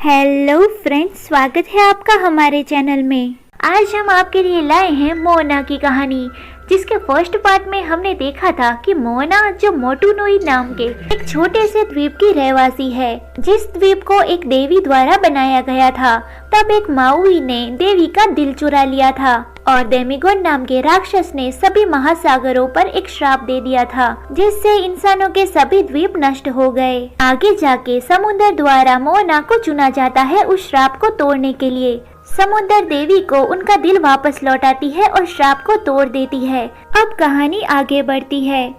Hello friends, स्वागत है आपका हमारे चैनल में। आज हम आपके लिए लाए हैं मोना की कहानी, जिसके फर्स्ट पार्ट में हमने देखा था कि मोना जो मोटुनोई नाम के एक छोटे से द्वीप की रहवासी है, जिस द्वीप को एक देवी द्वारा बनाया गया था। तब एक माउई ने देवी का दिल चुरा लिया था और डेमिगोन नाम के राक्षस ने सभी महासागरों पर एक श्राप दे दिया था, जिससे इंसानों के सभी द्वीप नष्ट हो गए। आगे जाके समुद्र द्वारा मोना को चुना जाता है उस श्राप को तोड़ने के लिए। समुद्र देवी को उनका दिल वापस लौटाती है और श्राप को तोड़ देती है। अब कहानी आगे बढ़ती है।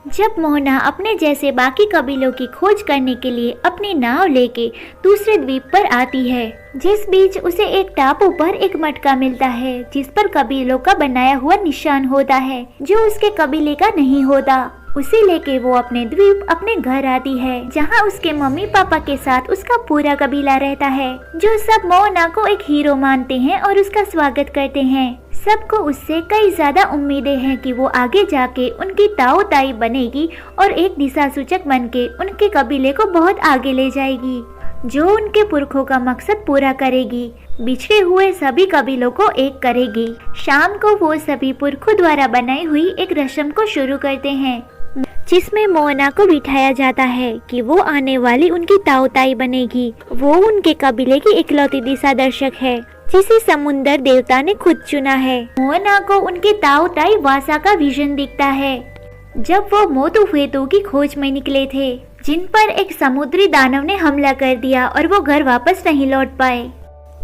जब मोना अपने जैसे बाकी कबीलों की खोज करने के लिए अपनी नाव लेके दूसरे द्वीप पर आती है, जिस बीच उसे एक टापू पर एक मटका मिलता है, जिस पर कबीलों का बनाया हुआ निशान होता है, जो उसके कबीले का नहीं होता। उसे लेके वो अपने द्वीप अपने घर आती है, जहाँ उसके मम्मी पापा के साथ उसका पूरा कबीला रहता है, जो सब मोना को एक हीरो मानते हैं और उसका स्वागत करते हैं। सबको उससे कई ज्यादा उम्मीदें हैं कि वो आगे जाके उनकी ताऊ ताई बनेगी और एक दिशा सूचक बनके उनके कबीले को बहुत आगे ले जाएगी, जो उनके पुरखों का मकसद पूरा करेगी, बिछड़े हुए सभी कबीलों को एक करेगी। शाम को वो सभी पुरखों द्वारा बनाई हुई एक रस्म को शुरू करते हैं, जिसमें मोना को बिठाया जाता है कि वो आने वाली उनकी ताऊ ताई बनेगी। वो उनके कबीले की इकलौती दिशा दर्शक है, जिसे समुद्र देवता ने खुद चुना है। मोना को उनके ताऊ ताई वासा का विजन दिखता है, जब वो मोतुफेतु की खोज में निकले थे, जिन पर एक समुद्री दानव ने हमला कर दिया और वो घर वापस नहीं लौट पाए।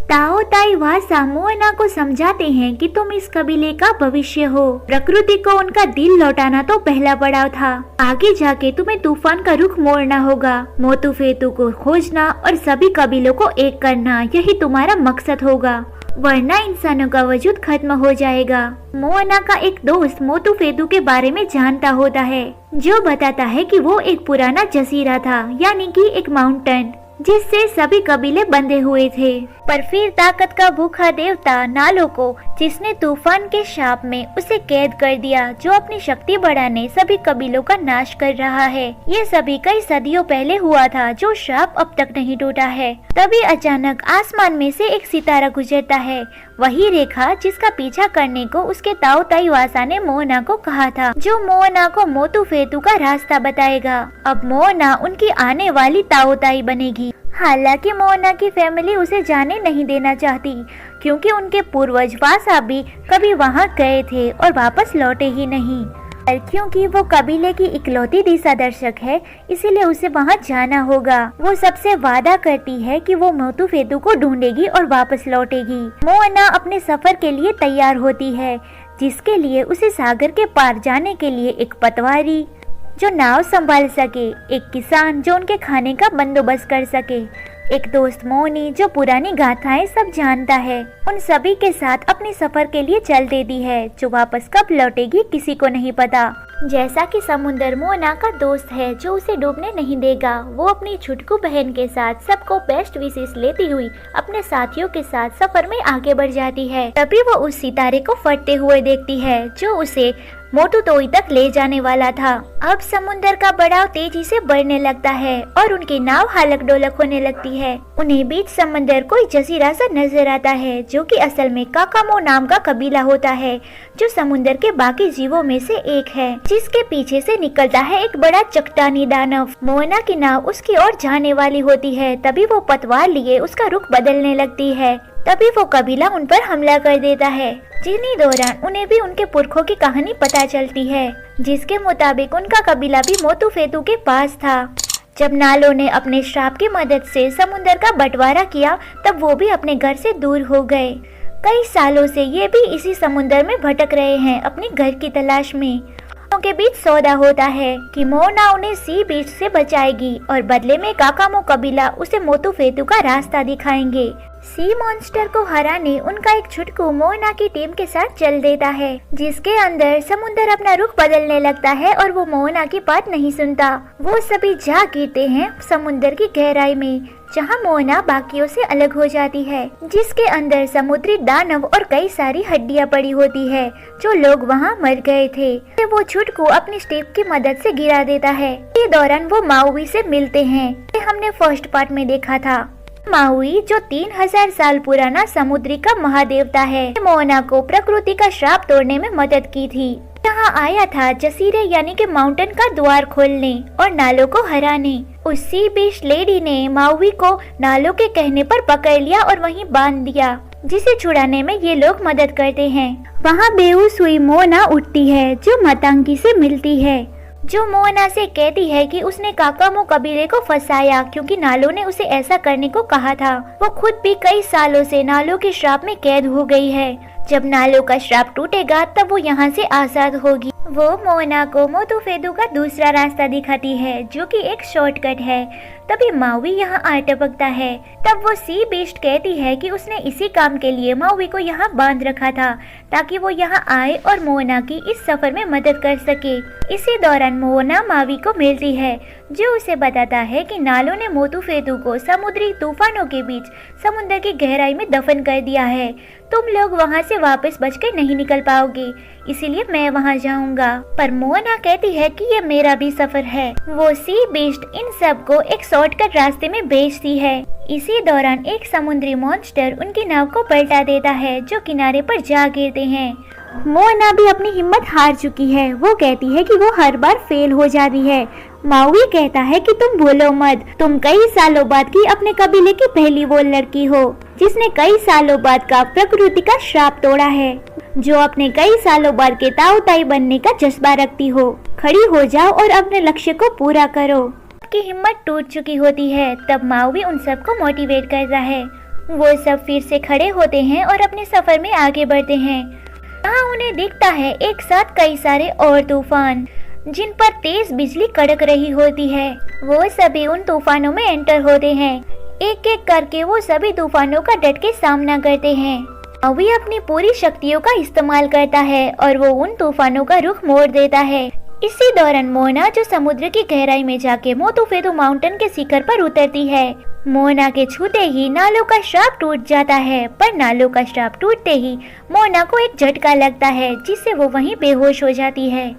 ताओ ताई वासा मोना को समझाते हैं कि तुम इस कबीले का भविष्य हो। प्रकृति को उनका दिल लौटाना तो पहला पड़ाव था, आगे जाके तुम्हें तूफान का रुख मोड़ना होगा। मोतुफेतु को खोजना और सभी कबीलों को एक करना, यही तुम्हारा मकसद होगा, वरना इंसानों का वजूद खत्म हो जाएगा। मोना का एक दोस्त मोतुफेतु के बारे में जानता होता है, जो बताता है कि वो एक पुराना जजीरा था, यानी कि एक माउंटेन, जिससे सभी कबीले बंधे हुए थे। पर फिर ताकत का भूखा देवता नालो को, जिसने तूफान के शाप में उसे कैद कर दिया, जो अपनी शक्ति बढ़ाने सभी कबीलों का नाश कर रहा है। ये सभी कई सदियों पहले हुआ था, जो शाप अब तक नहीं टूटा है। तभी अचानक आसमान में से एक सितारा गुजरता है, वही रेखा जिसका पीछा करने को उसके ताऊ ताई वासा ने मोना को कहा था, जो मोना को मोतुफेतु का रास्ता बताएगा। अब मोना उनकी आने वाली ताऊ ताई बनेगी। हालांकि मोना की फैमिली उसे जाने नहीं देना चाहती, क्योंकि उनके पूर्वज वासा भी कभी वहां गए थे और वापस लौटे ही नहीं। और क्योंकि वो कबीले की इकलौती दिशा दर्शक है, इसीलिए उसे वहां जाना होगा। वो सबसे वादा करती है कि वो मोतुफेतु को ढूंढेगी और वापस लौटेगी। मोना अपने सफर के लिए तैयार होती है, जिसके लिए उसे सागर के पार जाने के लिए एक पटवारी जो नाव संभाल सके, एक किसान जो उनके खाने का बंदोबस्त कर सके, एक दोस्त मोनी जो पुरानी गाथाएं सब जानता है, उन सभी के साथ अपने सफर के लिए चल देती है, जो वापस कब लौटेगी किसी को नहीं पता। जैसा कि समुद्र मोना का दोस्त है, जो उसे डूबने नहीं देगा, वो अपनी छुटकू बहन के साथ सबको बेस्ट विशेष लेती हुई अपने साथियों के साथ सफर में आगे बढ़ जाती है। तभी वो उस सितारे को फटते हुए देखती है, जो उसे मोटुतोई तक ले जाने वाला था। अब समुद्र का बढ़ाव तेजी से बढ़ने लगता है और उनकी नाव हालक डोलक होने लगती है। उन्हें बीच समंदर कोई जजीरा सा नजर आता है, जो कि असल में काकामो नाम का कबीला होता है, जो समुद्र के बाकी जीवों में से एक है, जिसके पीछे से निकलता है एक बड़ा चट्टानी दानव। मोना की नाव उसकी ओर जाने वाली होती है, तभी वो पतवार लिए उसका रुख बदलने लगती है। तभी वो कबीला उन पर हमला कर देता है, जिन्हीं दौरान उन्हें भी उनके पुरखों की कहानी पता चलती है, जिसके मुताबिक उनका कबीला भी मोतुफेतु के पास था। जब नालो ने अपने श्राप की मदद से समुद्र का बंटवारा किया, तब वो भी अपने घर से दूर हो गए। कई सालों से ये भी इसी समुद्र में भटक रहे हैं, अपने घर की तलाश में। के बीच सौदा होता है कि मोना उन्हें सी बीच से बचाएगी और बदले में काकामो कबीला उसे मोतुफेतु का रास्ता दिखाएंगे। सी मॉन्स्टर को हराने उनका एक छुटकू मोना की टीम के साथ चल देता है, जिसके अंदर समुद्र अपना रुख बदलने लगता है और वो मोना की बात नहीं सुनता। वो सभी जा गिरते हैं समुद्र की गहराई में, जहाँ मोना बाकियों से अलग हो जाती है, जिसके अंदर समुद्री दानव और कई सारी हड्डियाँ पड़ी होती है, जो लोग वहाँ मर गए थे। वो छुटकू अपनी स्टेप की मदद से गिरा देता है। इस दौरान वो माउई से मिलते हैं। ये हमने फर्स्ट पार्ट में देखा था। माउई जो 3000 साल पुराना समुद्री का महादेवता है, मोना को प्रकृति का श्राप तोड़ने में मदद की थी। यहाँ आया था जसीरे यानी कि माउंटेन का द्वार खोलने और नालों को हराने। उस सी बीस्ट लेडी ने माउई को नालों के कहने पर पकड़ लिया और वहीं बांध दिया, जिसे छुड़ाने में ये लोग मदद करते हैं। वहाँ बेहोश हुई मोना उठती है जो मतंगी से मिलती है, जो मोना से कहती है कि उसने काकामो कबीले को फंसाया क्योंकि नालो ने उसे ऐसा करने को कहा था। वो खुद भी कई सालों से नालो के श्राप में कैद हो गई है। जब नालो का श्राप टूटेगा तब वो यहाँ से आजाद होगी। वो मोना को मोतुफेदु का दूसरा रास्ता दिखाती है जो कि एक शॉर्टकट है। तभी माउई यहाँ आ टपकता है। तब वो सी बीस्ट कहती है कि उसने इसी काम के लिए माउई को यहाँ बांध रखा था ताकि वो यहाँ आए और मोना की इस सफर में मदद कर सके। इसी दौरान मोना माउई को मिलती है जो उसे बताता है कि नालो ने मोतुफेदु को समुद्री तूफानों के बीच समुद्र की गहराई में दफन कर दिया है। तुम लोग वहाँ से वापस बचकर नहीं निकल पाओगे, इसीलिए मैं वहाँ जाऊंगा। पर मोना कहती है कि ये मेरा भी सफर है। वो सी बीस्ट इन सब को एक शॉर्टकट रास्ते में भेजती है। इसी दौरान एक समुद्री मॉन्स्टर उनकी नाव को पलटा देता है जो किनारे पर जा गिरते हैं। मोना भी अपनी हिम्मत हार चुकी है। वो कहती है कि वो हर बार फेल हो जाती है। माउई कहता है कि तुम भूलो मत, तुम कई सालों बाद की अपने कबीले की पहली वो लड़की हो जिसने कई सालों बाद का प्रकृति का श्राप तोड़ा है, जो अपने कई सालों बाद के ताऊताई बनने का जज्बा रखती हो। खड़ी हो जाओ और अपने लक्ष्य को पूरा करो। की हिम्मत टूट चुकी होती है। तब माउई उन सबको मोटिवेट करता है। वो सब फिर से खड़े होते हैं और अपने सफर में आगे बढ़ते हैं। यहाँ उन्हें दिखता है एक साथ कई सारे और तूफान जिन पर तेज बिजली कड़क रही होती है। वो सभी उन तूफानों में एंटर होते हैं। एक एक करके वो सभी तूफानों का डट के सामना करते हैं। माउई अपनी पूरी शक्तियों का इस्तेमाल करता है और वो उन तूफानों का रुख मोड़ देता है। इसी दौरान मोना जो समुद्र की गहराई में जाके मोतुफेदु माउंटेन के शिखर पर उतरती है। मोना के छूते ही नालो का श्राप टूट जाता है, पर नालो का श्राप टूटते ही मोना को एक झटका लगता है जिससे वो वहीं बेहोश हो जाती है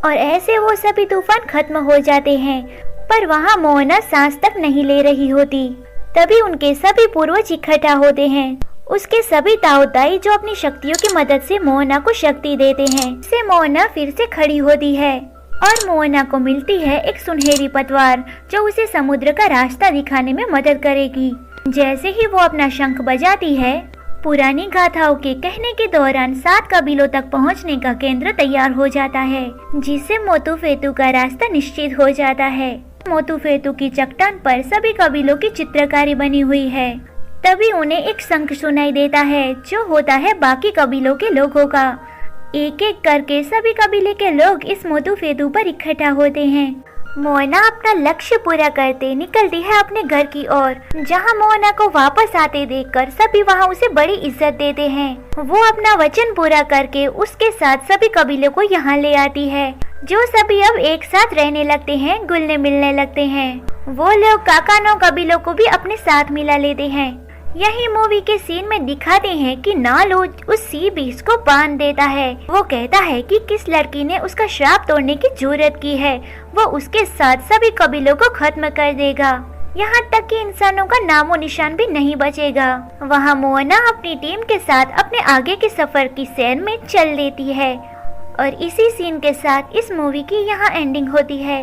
और ऐसे वो सभी तूफान खत्म हो जाते हैं। पर वहाँ मोना सांस तक नहीं ले रही होती। तभी उनके सभी पूर्वज इकट्ठा होते हैं। उसके सभी ताऊताई जो अपनी शक्तियों की मदद से मोना को शक्ति देते हैं। इससे मोना फिर से खड़ी होती है और मोना को मिलती है एक सुनहरी पतवार जो उसे समुद्र का रास्ता दिखाने में मदद करेगी। जैसे ही वो अपना शंख बजाती है, पुरानी गाथाओं के कहने के दौरान 7 कबीलों तक पहुंचने का केंद्र तैयार हो जाता है, जिससे मोतुफेदु का रास्ता निश्चित हो जाता है। मोतुफेदु की चट्टान पर सभी कबीलों की चित्रकारी बनी हुई है। तभी उन्हें एक शंख सुनाई देता है जो होता है बाकी कबीलों के लोगों का। एक एक करके सभी कबीले के लोग इस मोतुफेदु पर इकट्ठा होते हैं। मोना अपना लक्ष्य पूरा करते निकलती है अपने घर की ओर, जहां मोना को वापस आते देखकर सभी वहां उसे बड़ी इज्जत देते हैं। वो अपना वचन पूरा करके उसके साथ सभी कबीलों को यहाँ ले आती है, जो सभी अब एक साथ रहने लगते हैं, घुलने मिलने लगते हैं। वो लोग काकानो कबीलों को भी अपने साथ मिला लेते हैं। यही मूवी के सीन में दिखाते हैं कि नालो उस सी बीस्ट को बांध देता है। वो कहता है कि किस लड़की ने उसका श्राप तोड़ने की जुर्रत की है, वो उसके साथ सभी कबीलों को खत्म कर देगा, यहाँ तक कि इंसानों का नामो निशान भी नहीं बचेगा। वहाँ मोना अपनी टीम के साथ अपने आगे के सफर की सैर में चल देती है और इसी सीन के साथ इस मूवी की यहाँ एंडिंग होती है।